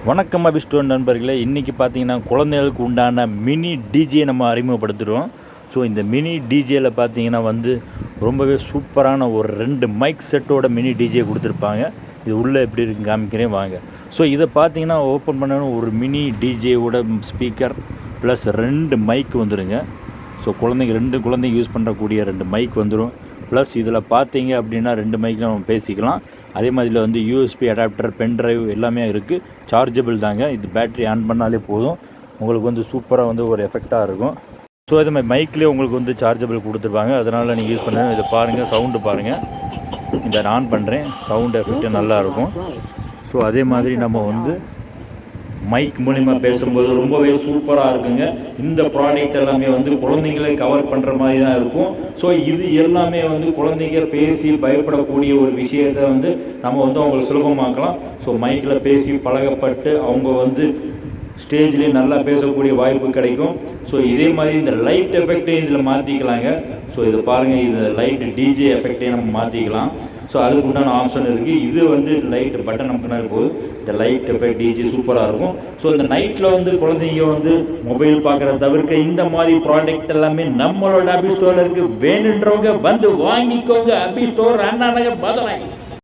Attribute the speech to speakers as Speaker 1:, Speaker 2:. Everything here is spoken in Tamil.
Speaker 1: வணக்கம் அபிஸ்டோர் நண்பர்களே. இன்றைக்கி பார்த்தீங்கன்னா குழந்தைகளுக்கு உண்டான மினி டிஜே நம்ம அறிமுகப்படுத்துகிறோம். ஸோ இந்த மினி டிஜேயில் பார்த்தீங்கன்னா ரொம்பவே சூப்பரான ஒரு 2 மைக் செட்டோட மினி டிஜே கொடுத்துருப்பாங்க. இது உள்ளே எப்படி இருக்குன்னு காமிக்கிறேன் வாங்க. ஸோ இதை பார்த்தீங்கன்னா ஓப்பன் பண்ணணும், ஒரு மினி டிஜேவோட ஸ்பீக்கர் ப்ளஸ் 2 மைக் வந்துடுங்க. ஸோ ரெண்டு குழந்தைங்க யூஸ் பண்ணுறக்கூடிய 2 மைக் வந்துடும். ப்ளஸ் இதில் பார்த்தீங்க அப்படின்னா 2 மைக்கில் நம்ம பேசிக்கலாம். அதே மாதிரி இதில் யூஎஸ்பி அடாப்டர், பென்ட்ரைவ் எல்லாமே இருக்குது. சார்ஜபிள் தாங்க. இது பேட்ரி ஆன் பண்ணாலே போதும், உங்களுக்கு சூப்பராக ஒரு எஃபெக்டாக இருக்கும். ஸோ அதே மாதிரி மைக்லேயே உங்களுக்கு சார்ஜபிள் கொடுத்துருப்பாங்க. அதனால் நீங்கள் யூஸ் பண்ணுங்கள். இதை பாருங்கள், சவுண்டு பாருங்கள். இதை நான் ஆன் பண்ணுறேன், சவுண்ட் எஃபெக்ட்டு நல்லாயிருக்கும். ஸோ அதே மாதிரி நம்ம மைக் மூலிமா பேசும்போது ரொம்பவே சூப்பராக இருக்குங்க. இந்த ப்ராடக்ட் எல்லாமே குழந்தைங்களை கவர் பண்ணுற மாதிரி தான் இருக்கும். ஸோ இது எல்லாமே குழந்தைங்க பேசி பயப்படக்கூடிய ஒரு விஷயத்தை நம்ம அவங்களுக்கு சுலபமாக்கலாம். ஸோ மைக்கில் பேசி பழகப்பட்டு அவங்க ஸ்டேஜ்லேயே நல்லா பேசக்கூடிய வாய்ப்பு கிடைக்கும். ஸோ இதே மாதிரி இந்த லைட் எஃபெக்டையும் இதில் மாற்றிக்கலாங்க. ஸோ இதை பாருங்கள், இது லைட் டிஜே எஃபெக்டையும் நம்ம மாற்றிக்கலாம். ஸோ அதுக்கு உண்டான ஆப்ஷன் இருக்குது. இது லைட் பட்டன் நமக்குனா போது இந்த லைட் எஃபெக்ட் டிஜே சூப்பராக இருக்கும். ஸோ இந்த நைட்டில் குழந்தைங்க மொபைல் பார்க்குறத தவிர்க்க இந்த மாதிரி ப்ராடக்ட் எல்லாமே நம்மளோட அபி ஸ்டோரில் இருக்குது. வேணுன்றவங்க வாங்கிக்கோங்க. அபி ஸ்டோர், அண்ணா நகர், மதுரை.